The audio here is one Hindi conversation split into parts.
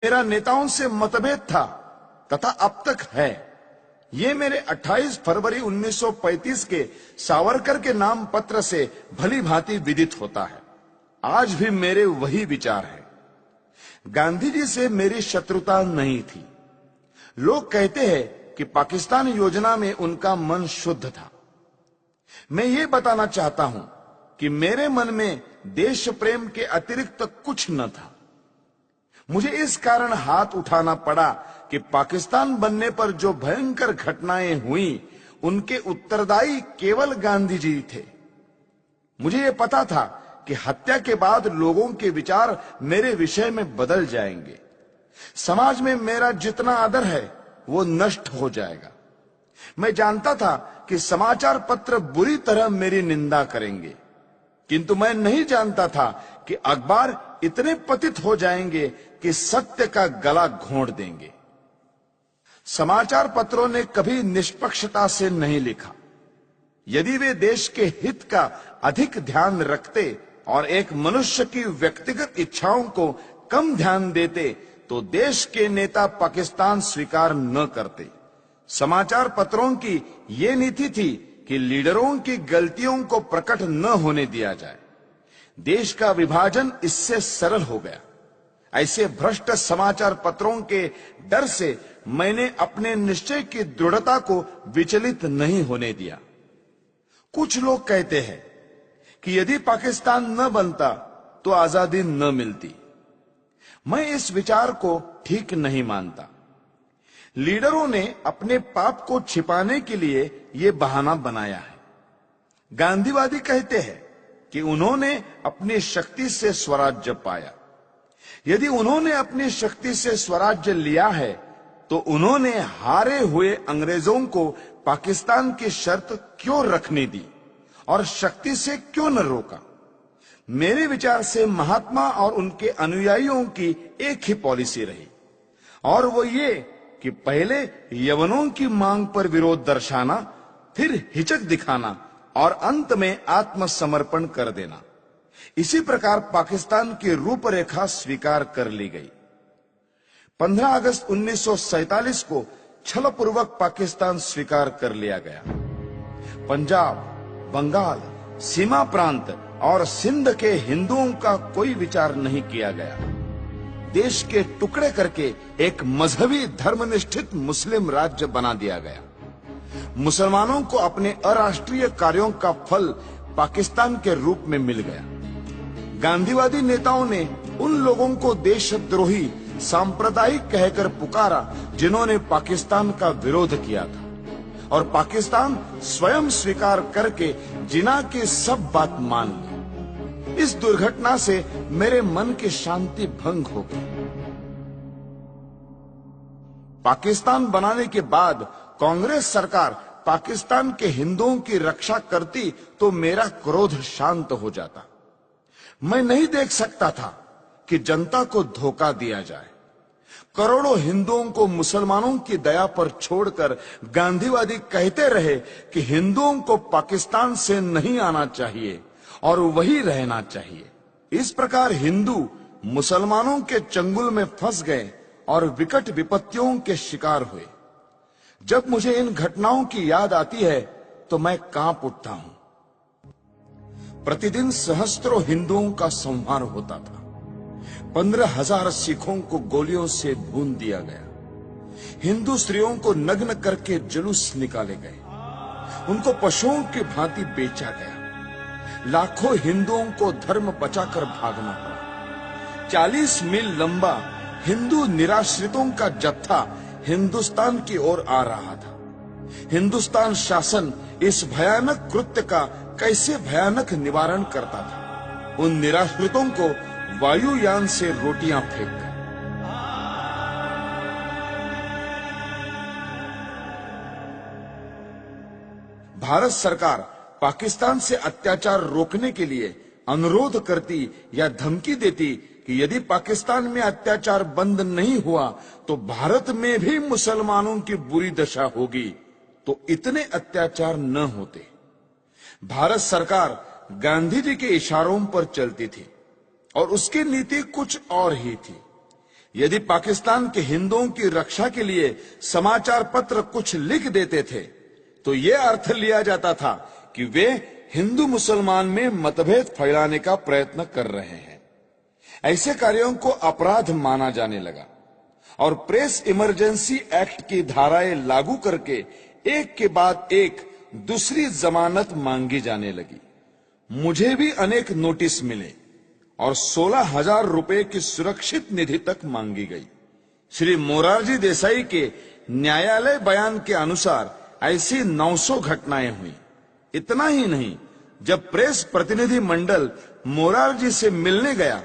मेरा नेताओं से मतभेद था तथा अब तक है। ये मेरे 28 फरवरी 1935 के सावरकर के नाम पत्र से भली भांति विदित होता है। आज भी मेरे वही विचार है। गांधी जी से मेरी शत्रुता नहीं थी। लोग कहते हैं कि पाकिस्तान योजना में उनका मन शुद्ध था। मैं ये बताना चाहता हूं कि मेरे मन में देश प्रेम के अतिरिक्त कुछ न था। मुझे इस कारण हाथ उठाना पड़ा कि पाकिस्तान बनने पर जो भयंकर घटनाएं हुई उनके उत्तरदायी केवल गांधी जी थे। मुझे यह पता था कि हत्या के बाद लोगों के विचार मेरे विषय में बदल जाएंगे। समाज में मेरा जितना आदर है वो नष्ट हो जाएगा। मैं जानता था कि समाचार पत्र बुरी तरह मेरी निंदा करेंगे, किंतु मैं नहीं जानता था कि अखबार इतने पतित हो जाएंगे कि सत्य का गला घोंट देंगे। समाचार पत्रों ने कभी निष्पक्षता से नहीं लिखा। यदि वे देश के हित का अधिक ध्यान रखते और एक मनुष्य की व्यक्तिगत इच्छाओं को कम ध्यान देते तो देश के नेता पाकिस्तान स्वीकार न करते। समाचार पत्रों की ये नीति थी कि लीडरों की गलतियों को प्रकट न होने दिया जाए। देश का विभाजन इससे सरल हो गया। ऐसे भ्रष्ट समाचार पत्रों के डर से मैंने अपने निश्चय की दृढ़ता को विचलित नहीं होने दिया। कुछ लोग कहते हैं कि यदि पाकिस्तान न बनता तो आजादी न मिलती। मैं इस विचार को ठीक नहीं मानता। लीडरों ने अपने पाप को छिपाने के लिए यह बहाना बनाया है। गांधीवादी कहते हैं कि उन्होंने अपनी शक्ति से स्वराज्य पाया। यदि उन्होंने अपनी शक्ति से स्वराज्य लिया है तो उन्होंने हारे हुए अंग्रेजों को पाकिस्तान की शर्त क्यों रखने दी और शक्ति से क्यों न रोका? मेरे विचार से महात्मा और उनके अनुयायियों की एक ही पॉलिसी रही, और वो ये कि पहले यवनों की मांग पर विरोध दर्शाना, फिर हिचक दिखाना और अंत में आत्मसमर्पण कर देना। इसी प्रकार पाकिस्तान की रूपरेखा स्वीकार कर ली गई। 15 अगस्त 1947 को छलपूर्वक पाकिस्तान स्वीकार कर लिया गया। पंजाब, बंगाल, सीमा प्रांत और सिंध के हिंदुओं का कोई विचार नहीं किया गया। देश के टुकड़े करके एक मजहबी धर्मनिष्ठित मुस्लिम राज्य बना दिया गया। मुसलमानों को अपने अराष्ट्रीय कार्यों का फल पाकिस्तान के रूप में मिल गया। गांधीवादी नेताओं ने उन लोगों को देशद्रोही सांप्रदायिक कहकर पुकारा जिन्होंने पाकिस्तान का विरोध किया था, और पाकिस्तान स्वयं स्वीकार करके जिना की सब बात मान ली। इस दुर्घटना से मेरे मन की शांति भंग हो गई। पाकिस्तान बनाने के बाद कांग्रेस सरकार पाकिस्तान के हिंदुओं की रक्षा करती तो मेरा क्रोध शांत हो जाता। मैं नहीं देख सकता था कि जनता को धोखा दिया जाए। करोड़ों हिंदुओं को मुसलमानों की दया पर छोड़कर गांधीवादी कहते रहे कि हिंदुओं को पाकिस्तान से नहीं आना चाहिए और वही रहना चाहिए। इस प्रकार हिंदू मुसलमानों के चंगुल में फंस गए और विकट विपत्तियों के शिकार हुए। जब मुझे इन घटनाओं की याद आती है तो मैं कांप उठता हूं। प्रतिदिन सहस्त्रों हिंदुओं का संहार होता था। 15,000 सिखों को गोलियों से भून दिया गया। हिंदू स्त्रियों को नग्न करके जुलूस निकाले गए। उनको पशुओं की भांति बेचा गया। लाखों हिंदुओं को धर्म बचाकर भागना पड़ा। 40 मील लंबा हिंदू निराश्रितों का जत्था हिंदुस्तान की ओर आ रहा था। हिंदुस्तान शासन इस भयानक कृत्य का कैसे भयानक निवारण करता था? उन निराश्रितों को वायुयान से रोटियां फेंक। भारत सरकार पाकिस्तान से अत्याचार रोकने के लिए अनुरोध करती या धमकी देती कि यदि पाकिस्तान में अत्याचार बंद नहीं हुआ तो भारत में भी मुसलमानों की बुरी दशा होगी, तो इतने अत्याचार न होते। भारत सरकार गांधी जी के इशारों पर चलती थी और उसकी नीति कुछ और ही थी। यदि पाकिस्तान के हिंदुओं की रक्षा के लिए समाचार पत्र कुछ लिख देते थे तो यह अर्थ लिया जाता था कि वे हिंदू मुसलमान में मतभेद फैलाने का प्रयत्न कर रहे हैं। ऐसे कार्यों को अपराध माना जाने लगा और प्रेस इमरजेंसी एक्ट की धाराएं लागू करके एक के बाद एक दूसरी जमानत मांगी जाने लगी। मुझे भी अनेक नोटिस मिले और 16,000 रुपए की सुरक्षित निधि तक मांगी गई। श्री मोरारजी देसाई के न्यायालय बयान के अनुसार ऐसी 900 घटनाएं हुई। इतना ही नहीं, जब प्रेस प्रतिनिधि मंडल मोरारजी से मिलने गया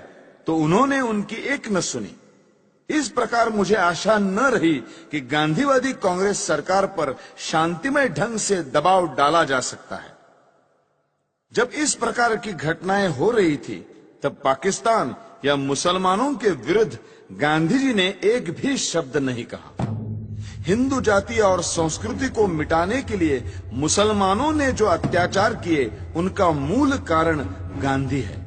तो उन्होंने उनकी एक न सुनी। इस प्रकार मुझे आशा न रही कि गांधीवादी कांग्रेस सरकार पर शांतिमय ढंग से दबाव डाला जा सकता है। जब इस प्रकार की घटनाएं हो रही थी तब पाकिस्तान या मुसलमानों के विरुद्ध गांधी जी ने एक भी शब्द नहीं कहा। हिंदू जाति और संस्कृति को मिटाने के लिए मुसलमानों ने जो अत्याचार किए उनका मूल कारण गांधी है।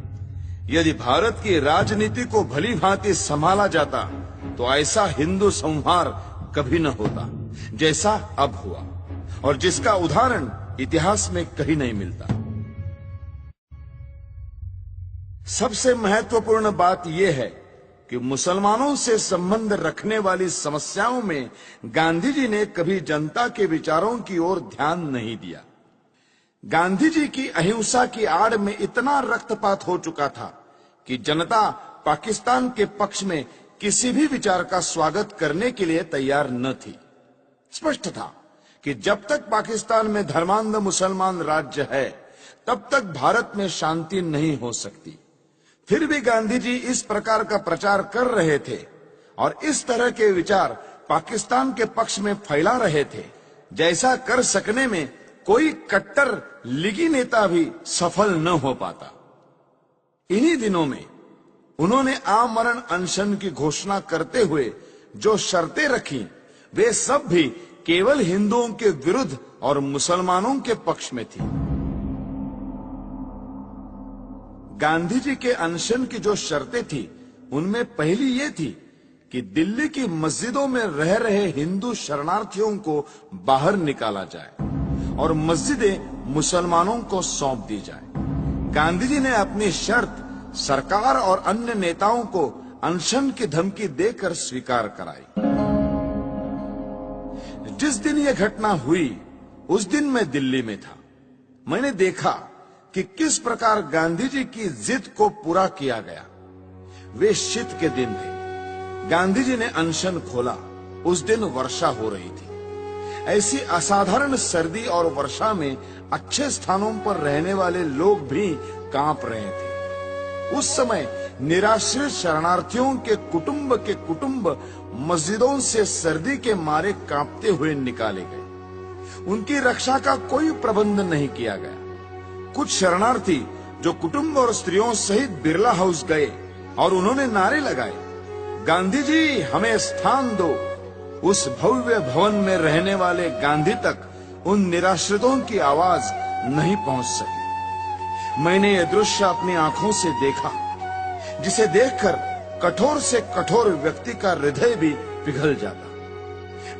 यदि भारत की राजनीति को भली भांति संभाला जाता तो ऐसा हिंदू संहार कभी न होता जैसा अब हुआ, और जिसका उदाहरण इतिहास में कहीं नहीं मिलता। सबसे महत्वपूर्ण बात यह है कि मुसलमानों से संबंध रखने वाली समस्याओं में गांधी जी ने कभी जनता के विचारों की ओर ध्यान नहीं दिया। गांधी जी की अहिंसा की आड़ में इतना रक्तपात हो चुका था कि जनता पाकिस्तान के पक्ष में किसी भी विचार का स्वागत करने के लिए तैयार न थी। स्पष्ट था कि जब तक पाकिस्तान में धर्मांध मुसलमान राज्य है तब तक भारत में शांति नहीं हो सकती। फिर भी गांधी जी इस प्रकार का प्रचार कर रहे थे और इस तरह के विचार पाकिस्तान के पक्ष में फैला रहे थे जैसा कर सकने में कोई कट्टर लीगी नेता भी सफल न हो पाता। इन्हीं दिनों में उन्होंने आमरण अनशन की घोषणा करते हुए जो शर्तें रखी वे सब भी केवल हिंदुओं के विरुद्ध और मुसलमानों के पक्ष में थी। गांधी जी के अनशन की जो शर्तें थी उनमें पहली ये थी कि दिल्ली की मस्जिदों में रह रहे हिंदू शरणार्थियों को बाहर निकाला जाए और मस्जिदें मुसलमानों को सौंप दी जाए। गांधी जी ने अपनी शर्त सरकार और अन्य नेताओं को अनशन की धमकी देकर स्वीकार कराई। जिस दिन यह घटना हुई उस दिन मैं दिल्ली में था। मैंने देखा कि किस प्रकार गांधी जी की जिद को पूरा किया गया। वे शीत के दिन थे। गांधी जी ने अनशन खोला। उस दिन वर्षा हो रही थी। ऐसी असाधारण सर्दी और वर्षा में अच्छे स्थानों पर रहने वाले लोग भी कांप रहे थे। उस समय निराश्रित शरणार्थियों के कुटुंब मस्जिदों से सर्दी के मारे कांपते हुए निकाले गए। उनकी रक्षा का कोई प्रबंध नहीं किया गया। कुछ शरणार्थी जो कुटुंब और स्त्रियों सहित बिरला हाउस गए और उन्होंने नारे लगाए, गांधी जी हमें स्थान दो। उस भव्य भवन में रहने वाले गांधी तक उन निराश्रितों की आवाज नहीं पहुंच सकी। मैंने यह दृश्य अपनी आंखों से देखा जिसे देखकर कठोर से कठोर व्यक्ति का हृदय भी पिघल जाता।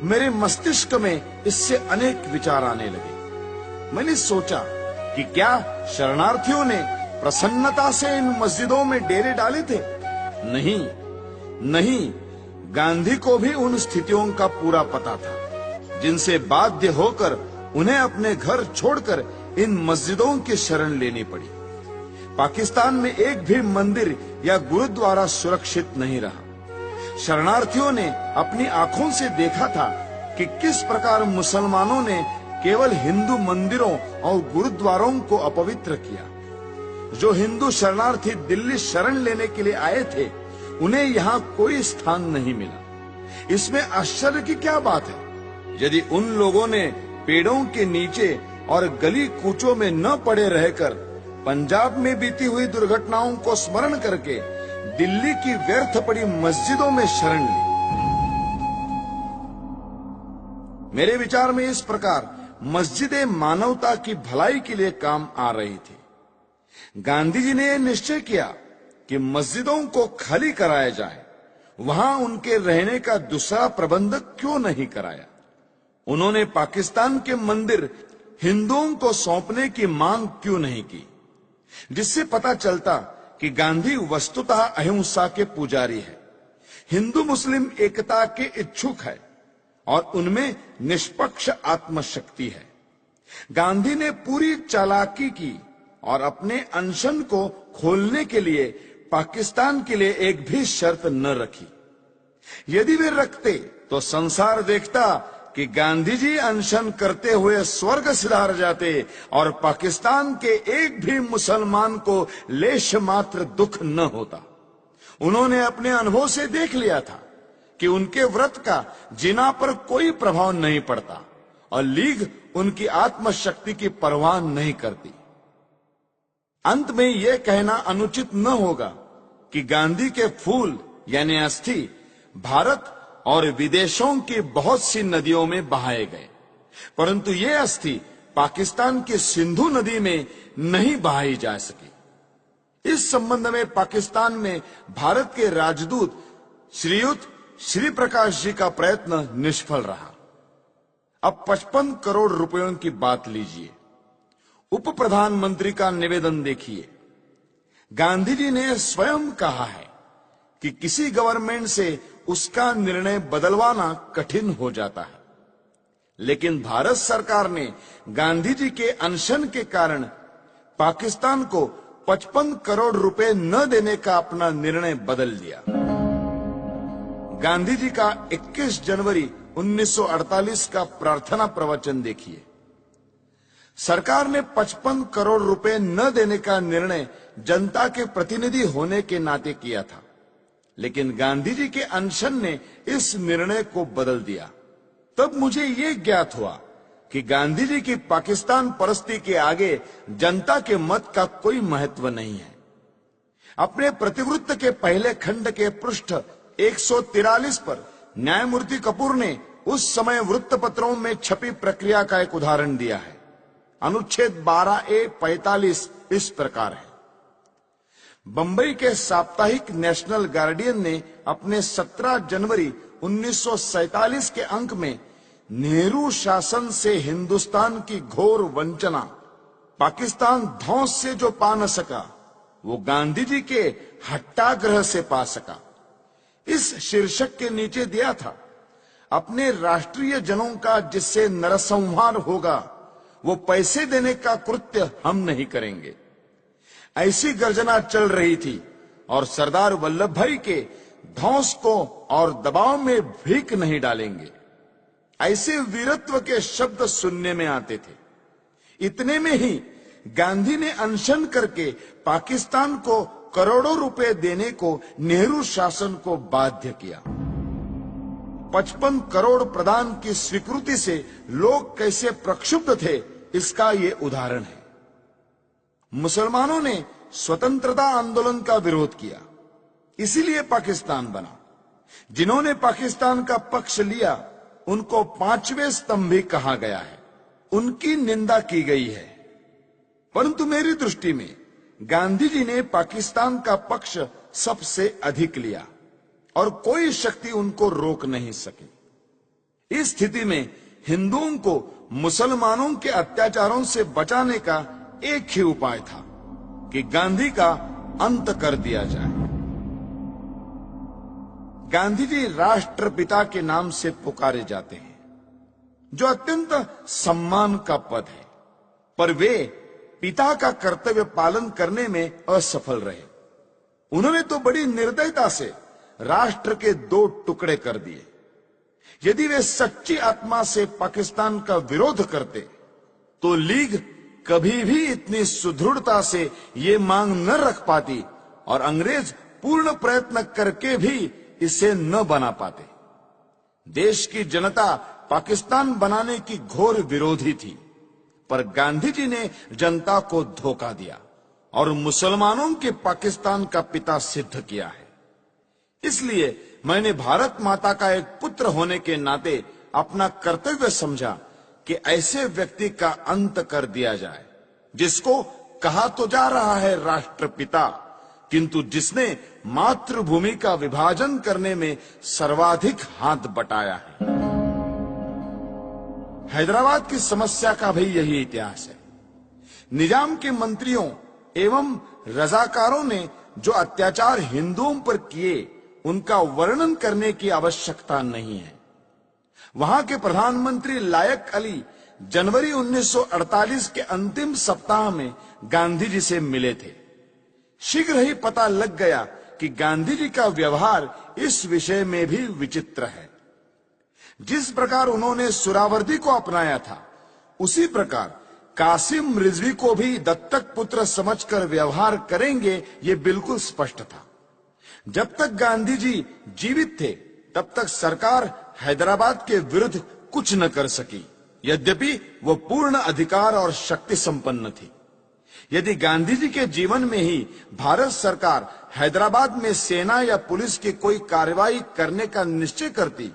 मेरे मस्तिष्क में इससे अनेक विचार आने लगे। मैंने सोचा कि क्या शरणार्थियों ने प्रसन्नता से इन मस्जिदों में डेरे डाले थे? नहीं, गांधी को भी उन स्थितियों का पूरा पता था जिनसे बाध्य होकर उन्हें अपने घर छोड़कर इन मस्जिदों की शरण लेनी पड़ी। पाकिस्तान में एक भी मंदिर या गुरुद्वारा सुरक्षित नहीं रहा। शरणार्थियों ने अपनी आंखों से देखा था कि किस प्रकार मुसलमानों ने केवल हिंदू मंदिरों और गुरुद्वारों को अपवित्र किया। जो हिंदू शरणार्थी दिल्ली शरण लेने के लिए आए थे उन्हें यहाँ कोई स्थान नहीं मिला। इसमें आश्चर्य की क्या बात है? यदि उन लोगों ने पेड़ों के नीचे और गली कूचों में न पड़े रहकर पंजाब में बीती हुई दुर्घटनाओं को स्मरण करके दिल्ली की व्यर्थ पड़ी मस्जिदों में शरण ली। मेरे विचार में इस प्रकार मस्जिदें मानवता की भलाई के लिए काम आ रही थी। गांधी जी ने यह निश्चय किया कि मस्जिदों को खाली कराया जाए वहां उनके रहने का दूसरा प्रबंध क्यों नहीं कराया? उन्होंने पाकिस्तान के मंदिर हिंदुओं को सौंपने की मांग क्यों नहीं की? जिससे पता चलता कि गांधी वस्तुतः अहिंसा के पुजारी है, हिंदू मुस्लिम एकता के इच्छुक है और उनमें निष्पक्ष आत्मशक्ति है। गांधी ने पूरी चालाकी की और अपने अनशन को खोलने के लिए पाकिस्तान के लिए एक भी शर्त न रखी। यदि वे रखते तो संसार देखता कि गांधी जी अनशन करते हुए स्वर्ग सिधार जाते और पाकिस्तान के एक भी मुसलमान को लेश मात्र दुख न होता। उन्होंने अपने अनुभव से देख लिया था कि उनके व्रत का जिना पर कोई प्रभाव नहीं पड़ता और लीग उनकी आत्मशक्ति की परवाह नहीं करती। अंत में यह कहना अनुचित न होगा कि गांधी के फूल यानी अस्थि भारत और विदेशों की बहुत सी नदियों में बहाए गए, परंतु ये अस्थि पाकिस्तान की सिंधु नदी में नहीं बहाई जा सकी। इस संबंध में पाकिस्तान में भारत के राजदूत श्रीयुत श्री प्रकाश जी का प्रयत्न निष्फल रहा। अब 55 करोड़ रुपयों की बात लीजिए। उप प्रधानमंत्री का निवेदन देखिए। गांधी जी ने स्वयं कहा है कि किसी गवर्नमेंट से उसका निर्णय बदलवाना कठिन हो जाता है, लेकिन भारत सरकार ने गांधी जी के अनशन के कारण पाकिस्तान को 55 करोड़ रुपए न देने का अपना निर्णय बदल दिया। गांधी जी का 21 जनवरी 1948 का प्रार्थना प्रवचन देखिए। सरकार ने 55 करोड़ रुपए न देने का निर्णय जनता के प्रतिनिधि होने के नाते किया था, लेकिन गांधी जी के अनशन ने इस निर्णय को बदल दिया। तब मुझे यह ज्ञात हुआ कि गांधी जी की पाकिस्तान परस्ती के आगे जनता के मत का कोई महत्व नहीं है। अपने प्रतिवृत्त के पहले खंड के पृष्ठ 143 पर न्यायमूर्ति कपूर ने उस समय वृत्तपत्रों में छपी प्रक्रिया का एक उदाहरण दिया है। अनुच्छेद 12A-45 इस प्रकार है। बंबई के साप्ताहिक नेशनल गार्डियन ने अपने 17 जनवरी 1947 के अंक में नेहरू शासन से हिंदुस्तान की घोर वंचना, पाकिस्तान धौंस से जो पा न सका वो गांधी जी के हट्टाग्रह से पा सका, इस शीर्षक के नीचे दिया था, अपने राष्ट्रीय जनों का जिससे नरसंहार होगा वो पैसे देने का कृत्य हम नहीं करेंगे। ऐसी गर्जना चल रही थी और सरदार वल्लभ भाई के धौंस को और दबाव में भीख नहीं डालेंगे, ऐसे वीरत्व के शब्द सुनने में आते थे। इतने में ही गांधी ने अनशन करके पाकिस्तान को करोड़ों रुपए देने को नेहरू शासन को बाध्य किया। 55 करोड़ प्रदान की स्वीकृति से लोग कैसे प्रक्षुब्ध थे, इसका ये उदाहरण है। मुसलमानों ने स्वतंत्रता आंदोलन का विरोध किया, इसीलिए पाकिस्तान बना। जिन्होंने पाकिस्तान का पक्ष लिया उनको पांचवें स्तंभी कहा गया है, उनकी निंदा की गई है। परंतु मेरी दृष्टि में गांधी जी ने पाकिस्तान का पक्ष सबसे अधिक लिया और कोई शक्ति उनको रोक नहीं सकी। इस स्थिति में हिंदुओं को मुसलमानों के अत्याचारों से बचाने का एक ही उपाय था कि गांधी का अंत कर दिया जाए। गांधी जी राष्ट्रपिता के नाम से पुकारे जाते हैं, जो अत्यंत सम्मान का पद है, पर वे पिता का कर्तव्य पालन करने में असफल रहे। उन्होंने तो बड़ी निर्दयता से राष्ट्र के 2 टुकड़े कर दिए। यदि वे सच्ची आत्मा से पाकिस्तान का विरोध करते तो लीग कभी भी इतनी सुदृढ़ता से ये मांग न रख पाती और अंग्रेज पूर्ण प्रयत्न करके भी इसे न बना पाते। देश की जनता पाकिस्तान बनाने की घोर विरोधी थी, पर गांधी जी ने जनता को धोखा दिया और मुसलमानों के पाकिस्तान का पिता सिद्ध किया है। इसलिए मैंने भारत माता का एक पुत्र होने के नाते अपना कर्तव्य समझा कि ऐसे व्यक्ति का अंत कर दिया जाए, जिसको कहा तो जा रहा है राष्ट्रपिता, किंतु जिसने मातृभूमि का विभाजन करने में सर्वाधिक हाथ बटाया है। हैदराबाद की समस्या का भी यही इतिहास है। निजाम के मंत्रियों एवं रजाकारों ने जो अत्याचार हिंदुओं पर किए, उनका वर्णन करने की आवश्यकता नहीं है। वहां के प्रधानमंत्री लायक अली जनवरी 1948 के अंतिम सप्ताह में गांधी जी से मिले थे। शीघ्र ही पता लग गया कि गांधी जी का व्यवहार इस विषय में भी विचित्र है। जिस प्रकार उन्होंने सुहरावर्दी को अपनाया था, उसी प्रकार कासिम रिजवी को भी दत्तक पुत्र समझकर व्यवहार करेंगे, ये बिल्कुल स्पष्ट था। जब तक गांधी जी जीवित थे, तब तक सरकार हैदराबाद के विरुद्ध कुछ न कर सकी, यद्यपि वो पूर्ण अधिकार और शक्ति संपन्न थी। यदि गांधी जी के जीवन में ही भारत सरकार हैदराबाद में सेना या पुलिस की कोई कार्रवाई करने का निश्चय करती,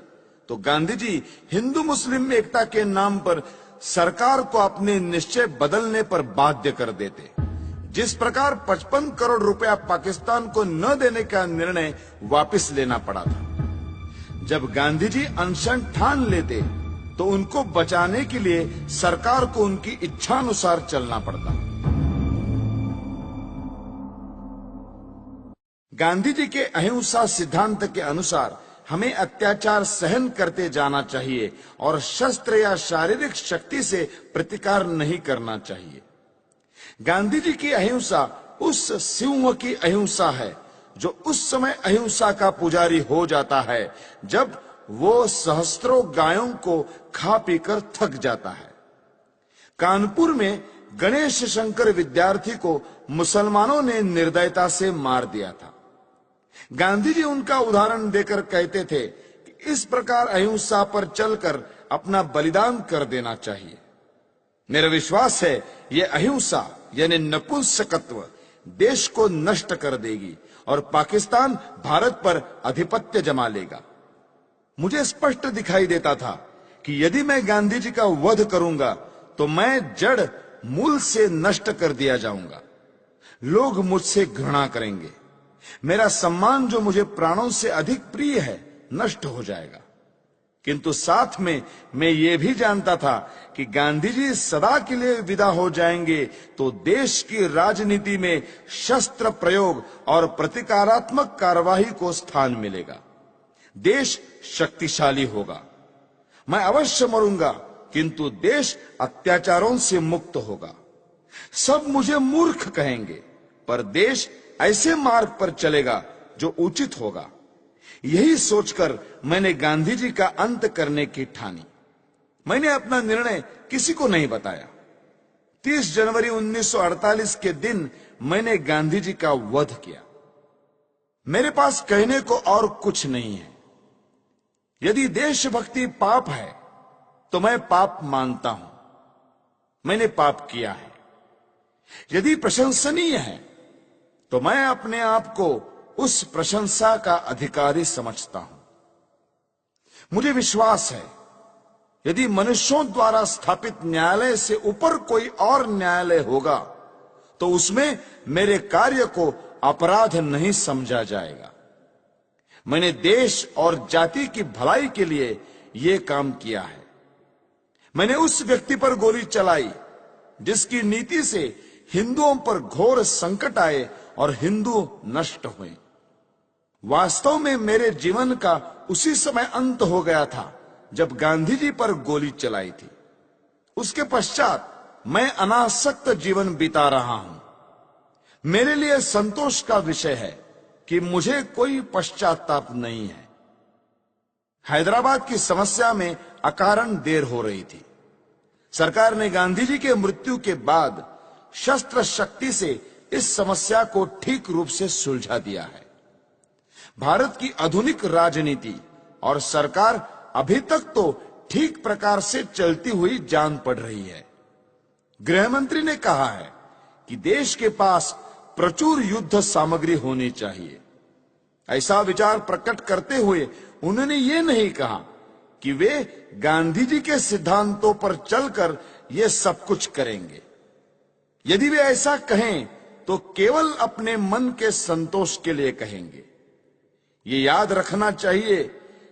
तो गांधी जी हिंदू मुस्लिम एकता के नाम पर सरकार को अपने निश्चय बदलने पर बाध्य कर देते। जिस प्रकार 55 करोड़ रुपया पाकिस्तान को न देने का निर्णय वापस लेना पड़ा था। जब गांधी जी अनशन ठान लेते, तो उनको बचाने के लिए सरकार को उनकी इच्छानुसार चलना पड़ता। गांधी जी के अहिंसा सिद्धांत के अनुसार हमें अत्याचार सहन करते जाना चाहिए और शस्त्र या शारीरिक शक्ति से प्रतिकार नहीं करना चाहिए। गांधी जी की अहिंसा उस सिंह की अहिंसा है जो उस समय अहिंसा का पुजारी हो जाता है जब वो सहस्त्रों गायों को खा पीकर थक जाता है। कानपुर में गणेश शंकर विद्यार्थी को मुसलमानों ने निर्दयता से मार दिया था। गांधी जी उनका उदाहरण देकर कहते थे कि इस प्रकार अहिंसा पर चलकर अपना बलिदान कर देना चाहिए। मेरा विश्वास है ये अहिंसा यानी नपुंसकत्व देश को नष्ट कर देगी और पाकिस्तान भारत पर आधिपत्य जमा लेगा। मुझे स्पष्ट दिखाई देता था कि यदि मैं गांधी जी का वध करूंगा तो मैं जड़ मूल से नष्ट कर दिया जाऊंगा। लोग मुझसे घृणा करेंगे। मेरा सम्मान जो मुझे प्राणों से अधिक प्रिय है नष्ट हो जाएगा। किंतु साथ में मैं ये भी जानता था कि गांधी जी सदा के लिए विदा हो जाएंगे तो देश की राजनीति में शस्त्र प्रयोग और प्रतिकारात्मक कार्यवाही को स्थान मिलेगा। देश शक्तिशाली होगा। मैं अवश्य मरूंगा, किंतु देश अत्याचारों से मुक्त होगा। सब मुझे मूर्ख कहेंगे, पर देश ऐसे मार्ग पर चलेगा जो उचित होगा। यही सोचकर मैंने गांधी जी का अंत करने की ठानी। मैंने अपना निर्णय किसी को नहीं बताया। 30 जनवरी 1948 के दिन मैंने गांधी जी का वध किया। मेरे पास कहने को और कुछ नहीं है। यदि देशभक्ति पाप है तो मैं पाप मानता हूं। मैंने पाप किया है। यदि प्रशंसनीय है तो मैं अपने आप को उस प्रशंसा का अधिकारी समझता हूं। मुझे विश्वास है यदि मनुष्यों द्वारा स्थापित न्यायालय से ऊपर कोई और न्यायालय होगा तो उसमें मेरे कार्य को अपराध नहीं समझा जाएगा। मैंने देश और जाति की भलाई के लिए यह काम किया है। मैंने उस व्यक्ति पर गोली चलाई जिसकी नीति से हिंदुओं पर घोर संकट आए और हिंदू नष्ट हुए। वास्तव में मेरे जीवन का उसी समय अंत हो गया था जब गांधी जी पर गोली चलाई थी। उसके पश्चात मैं अनासक्त जीवन बिता रहा हूं। मेरे लिए संतोष का विषय है कि मुझे कोई पश्चाताप नहीं है। हैदराबाद की समस्या में अकारण देर हो रही थी। सरकार ने गांधी जी के मृत्यु के बाद शस्त्र शक्ति से इस समस्या को ठीक रूप से सुलझा दिया है। भारत की आधुनिक राजनीति और सरकार अभी तक तो ठीक प्रकार से चलती हुई जान पड़ रही है। गृह मंत्री ने कहा है कि देश के पास प्रचुर युद्ध सामग्री होनी चाहिए। ऐसा विचार प्रकट करते हुए उन्होंने ये नहीं कहा कि वे गांधी जी के सिद्धांतों पर चलकर ये सब कुछ करेंगे। यदि वे ऐसा कहें तो केवल अपने मन के संतोष के लिए कहेंगे। ये याद रखना चाहिए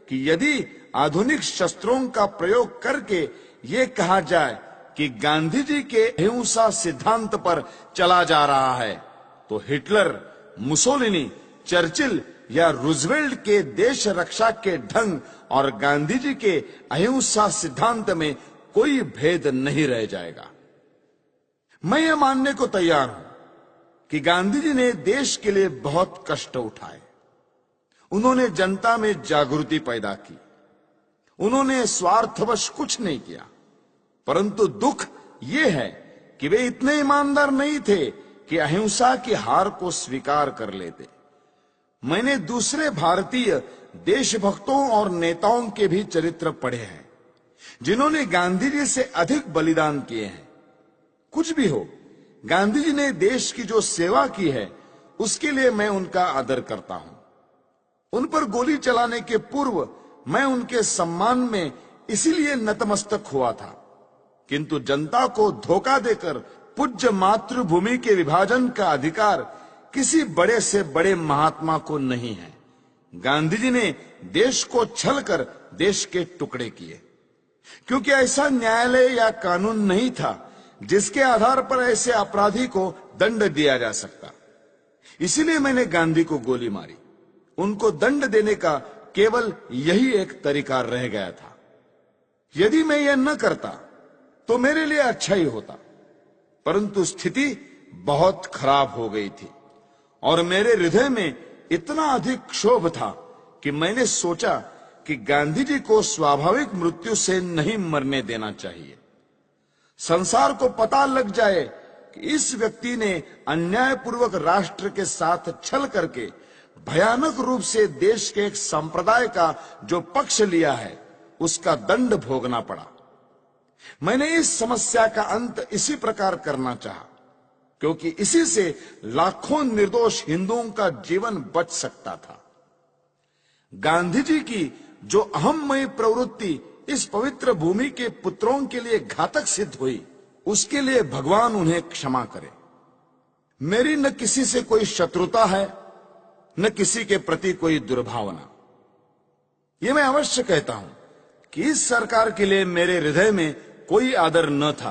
कि यदि आधुनिक शस्त्रों का प्रयोग करके ये कहा जाए कि गांधी जी के अहिंसा सिद्धांत पर चला जा रहा है, तो हिटलर, मुसोलिनी, चर्चिल या रूजवेल्ट के देश रक्षा के ढंग और गांधी जी के अहिंसा सिद्धांत में कोई भेद नहीं रह जाएगा। मैं ये मानने को तैयार हूं कि गांधी जी ने देश के लिए बहुत कष्ट उठाए। उन्होंने जनता में जागृति पैदा की। उन्होंने स्वार्थवश कुछ नहीं किया, परंतु दुख यह है कि वे इतने ईमानदार नहीं थे कि अहिंसा की हार को स्वीकार कर लेते। मैंने दूसरे भारतीय देशभक्तों और नेताओं के भी चरित्र पढ़े हैं जिन्होंने गांधी जी से अधिक बलिदान किए हैं। कुछ भी हो, गांधी जी ने देश की जो सेवा की है उसके लिए मैं उनका आदर करता हूं। उन पर गोली चलाने के पूर्व मैं उनके सम्मान में इसीलिए नतमस्तक हुआ था, किंतु जनता को धोखा देकर पूज्य मातृभूमि के विभाजन का अधिकार किसी बड़े से बड़े महात्मा को नहीं है। गांधी जी ने देश को छल कर देश के टुकड़े किए, क्योंकि ऐसा न्यायालय या कानून नहीं था जिसके आधार पर ऐसे अपराधी को दंड दिया जा सकता। इसीलिए मैंने गांधी को गोली मारी। उनको दंड देने का केवल यही एक तरीका रह गया था। यदि मैं यह न करता तो मेरे लिए अच्छा ही होता, परंतु स्थिति बहुत खराब हो गई थी और मेरे हृदय में इतना अधिक क्षोभ था कि मैंने सोचा कि गांधी जी को स्वाभाविक मृत्यु से नहीं मरने देना चाहिए। संसार को पता लग जाए कि इस व्यक्ति ने अन्यायपूर्वक राष्ट्र के साथ छल करके भयानक रूप से देश के एक संप्रदाय का जो पक्ष लिया है उसका दंड भोगना पड़ा। मैंने इस समस्या का अंत इसी प्रकार करना चाहा, क्योंकि इसी से लाखों निर्दोष हिंदुओं का जीवन बच सकता था। गांधी जी की जो अहममयी प्रवृत्ति इस पवित्र भूमि के पुत्रों के लिए घातक सिद्ध हुई, उसके लिए भगवान उन्हें क्षमा करे। मेरी न किसी से कोई शत्रुता है, न किसी के प्रति कोई दुर्भावना। यह मैं अवश्य कहता हूं कि इस सरकार के लिए मेरे हृदय में कोई आदर न था,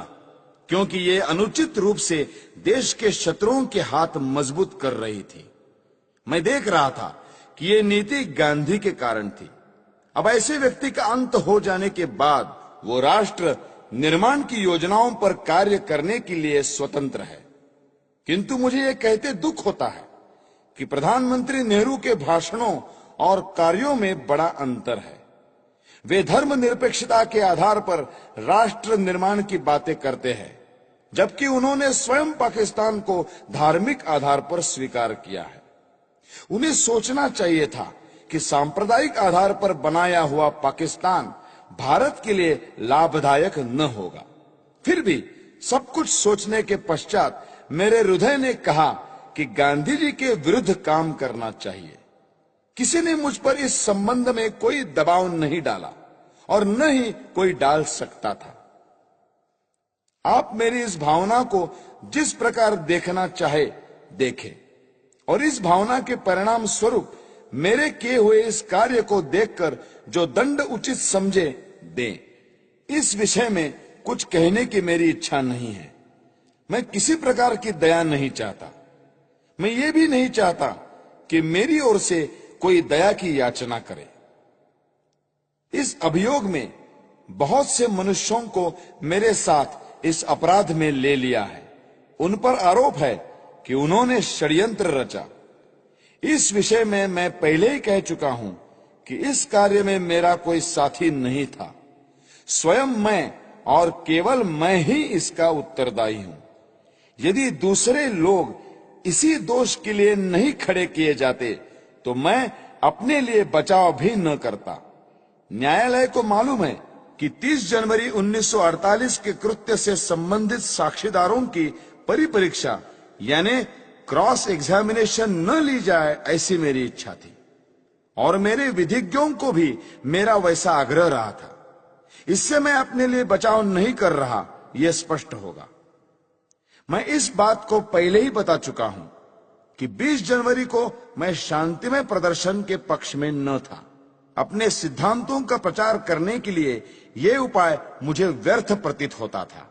क्योंकि ये अनुचित रूप से देश के शत्रुओं के हाथ मजबूत कर रही थी। मैं देख रहा था कि ये नीति गांधी के कारण थी। अब ऐसे व्यक्ति का अंत हो जाने के बाद वो राष्ट्र निर्माण की योजनाओं पर कार्य करने के लिए स्वतंत्र है। किंतु मुझे यह कहते दुख होता है कि प्रधानमंत्री नेहरू के भाषणों और कार्यों में बड़ा अंतर है। वे धर्मनिरपेक्षता के आधार पर राष्ट्र निर्माण की बातें करते हैं, जबकि उन्होंने स्वयं पाकिस्तान को धार्मिक आधार पर स्वीकार किया है। उन्हें सोचना चाहिए था कि सांप्रदायिक आधार पर बनाया हुआ पाकिस्तान भारत के लिए लाभदायक न होगा। फिर भी सब कुछ सोचने के पश्चात मेरे हृदय ने कहा कि गांधी जी के विरुद्ध काम करना चाहिए। किसी ने मुझ पर इस संबंध में कोई दबाव नहीं डाला और न ही कोई डाल सकता था। आप मेरी इस भावना को जिस प्रकार देखना चाहे देखें, और इस भावना के परिणाम स्वरूप मेरे किए हुए इस कार्य को देखकर जो दंड उचित समझे दें। इस विषय में कुछ कहने की मेरी इच्छा नहीं है। मैं किसी प्रकार की दया नहीं चाहता। मैं ये भी नहीं चाहता कि मेरी ओर से कोई दया की याचना करे। इस अभियोग में बहुत से मनुष्यों को मेरे साथ इस अपराध में ले लिया है। उन पर आरोप है कि उन्होंने षड्यंत्र रचा। इस विषय में मैं पहले ही कह चुका हूं कि इस कार्य में मेरा कोई साथी नहीं था। स्वयं मैं और केवल मैं ही इसका उत्तरदायी हूं। यदि दूसरे लोग इसी दोष के लिए नहीं खड़े किए जाते तो मैं अपने लिए बचाव भी न करता। न्यायालय को मालूम है कि 30 जनवरी 1948 के कृत्य से संबंधित साक्षीदारों की परिपरीक्षा यानी क्रॉस एग्जामिनेशन न ली जाए, ऐसी मेरी इच्छा थी और मेरे विधिज्ञों को भी मेरा वैसा आग्रह रहा था। इससे मैं अपने लिए बचाव नहीं कर रहा, यह स्पष्ट होगा। मैं इस बात को पहले ही बता चुका हूं कि 20 जनवरी को मैं शांतिमय प्रदर्शन के पक्ष में न था। अपने सिद्धांतों का प्रचार करने के लिए यह उपाय मुझे व्यर्थ प्रतीत होता था।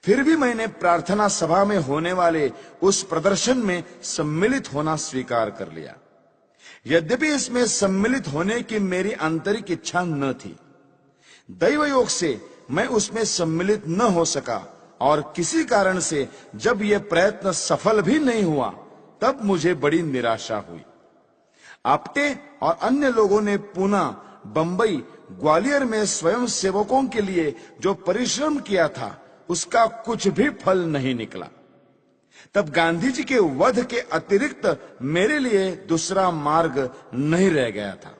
फिर भी मैंने प्रार्थना सभा में होने वाले उस प्रदर्शन में सम्मिलित होना स्वीकार कर लिया। यद्यपि इसमें सम्मिलित होने की मेरी आंतरिक इच्छा न थी। दैव योग से मैं उसमें सम्मिलित न हो सका और किसी कारण से जब यह प्रयत्न सफल भी नहीं हुआ तब मुझे बड़ी निराशा हुई। आपटे और अन्य लोगों ने पूना, बंबई, ग्वालियर में स्वयं सेवकों के लिए जो परिश्रम किया था उसका कुछ भी फल नहीं निकला। तब गांधी जी के वध के अतिरिक्त मेरे लिए दूसरा मार्ग नहीं रह गया था।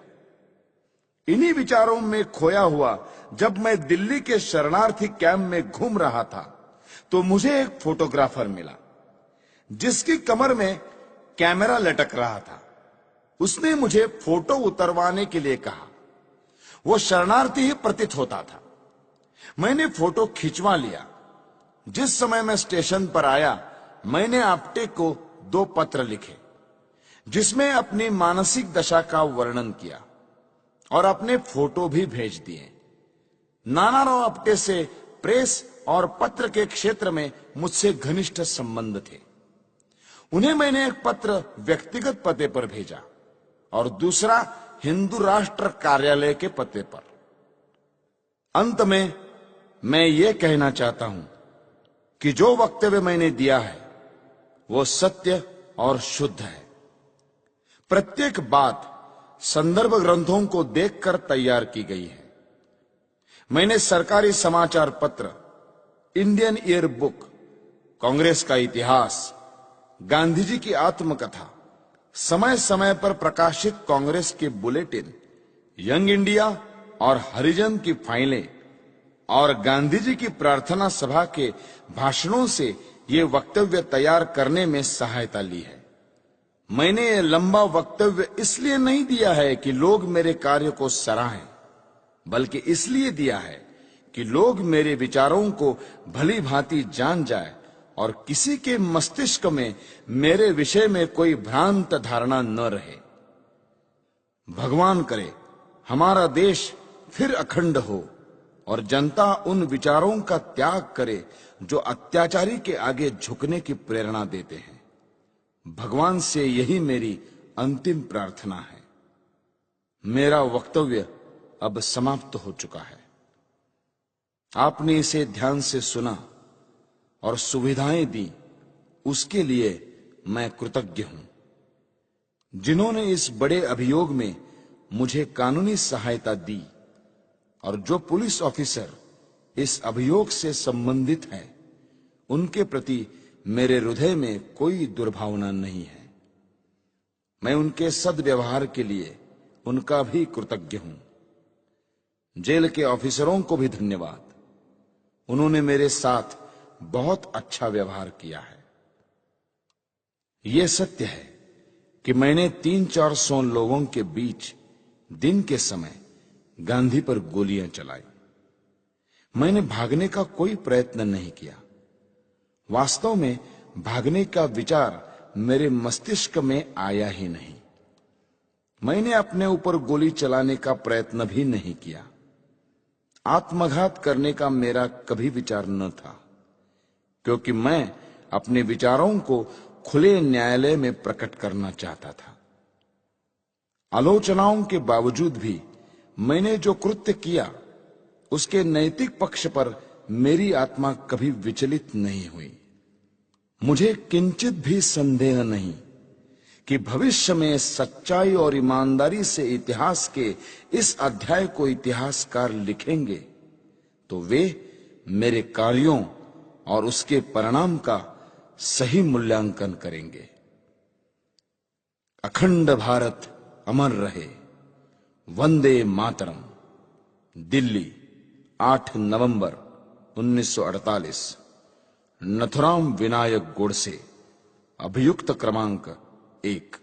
इन्हीं विचारों में खोया हुआ जब मैं दिल्ली के शरणार्थी कैंप में घूम रहा था तो मुझे एक फोटोग्राफर मिला जिसकी कमर में कैमरा लटक रहा था। उसने मुझे फोटो उतरवाने के लिए कहा। वो शरणार्थी ही प्रतीत होता था। मैंने फोटो खिंचवा लिया। जिस समय मैं स्टेशन पर आया मैंने आपटे को 2 पत्र लिखे जिसमें अपनी मानसिक दशा का वर्णन किया और अपने फोटो भी भेज दिए। नानाराव आपटे से प्रेस और पत्र के क्षेत्र में मुझसे घनिष्ठ संबंध थे। उन्हें मैंने एक पत्र व्यक्तिगत पते पर भेजा और दूसरा हिंदू राष्ट्र कार्यालय के पते पर। अंत में मैं ये कहना चाहता हूं कि जो वक्तव्य मैंने दिया है वो सत्य और शुद्ध है। प्रत्येक बात संदर्भ ग्रंथों को देखकर तैयार की गई है। मैंने सरकारी समाचार पत्र, इंडियन ईयर बुक, कांग्रेस का इतिहास, गांधी जी की आत्मकथा, समय समय पर प्रकाशित कांग्रेस के बुलेटिन, यंग इंडिया और हरिजन की फाइलें और गांधी जी की प्रार्थना सभा के भाषणों से ये वक्तव्य तैयार करने में सहायता ली है। मैंने ये लंबा वक्तव्य इसलिए नहीं दिया है कि लोग मेरे कार्य को सराहें, बल्कि इसलिए दिया है कि लोग मेरे विचारों को भली भांति जान जाए और किसी के मस्तिष्क में मेरे विषय में कोई भ्रांत धारणा न रहे। भगवान करे हमारा देश फिर अखंड हो और जनता उन विचारों का त्याग करे जो अत्याचारी के आगे झुकने की प्रेरणा देते हैं। भगवान से यही मेरी अंतिम प्रार्थना है। मेरा वक्तव्य अब समाप्त हो चुका है। आपने इसे ध्यान से सुना और सुविधाएं दी, उसके लिए मैं कृतज्ञ हूं। जिन्होंने इस बड़े अभियोग में मुझे कानूनी सहायता दी और जो पुलिस ऑफिसर इस अभियोग से संबंधित हैं, उनके प्रति मेरे हृदय में कोई दुर्भावना नहीं है। मैं उनके सद्व्यवहार के लिए उनका भी कृतज्ञ हूं। जेल के ऑफिसरों को भी धन्यवाद। उन्होंने मेरे साथ बहुत अच्छा व्यवहार किया है। यह सत्य है कि मैंने 300-400 लोगों के बीच दिन के समय गांधी पर गोलियां चलाई। मैंने भागने का कोई प्रयत्न नहीं किया। वास्तव में भागने का विचार मेरे मस्तिष्क में आया ही नहीं। मैंने अपने ऊपर गोली चलाने का प्रयत्न भी नहीं किया। आत्मघात करने का मेरा कभी विचार न था, क्योंकि मैं अपने विचारों को खुले न्यायालय में प्रकट करना चाहता था। आलोचनाओं के बावजूद भी मैंने जो कृत्य किया उसके नैतिक पक्ष पर मेरी आत्मा कभी विचलित नहीं हुई। मुझे किंचित भी संदेह नहीं कि भविष्य में सच्चाई और ईमानदारी से इतिहास के इस अध्याय को इतिहासकार लिखेंगे तो वे मेरे कार्यों और उसके परिणाम का सही मूल्यांकन करेंगे। अखंड भारत अमर रहे। वंदे मातरम। दिल्ली, 8 नवंबर 1948। नथुराम विनायक गोडसे। अभियुक्त क्रमांक 1।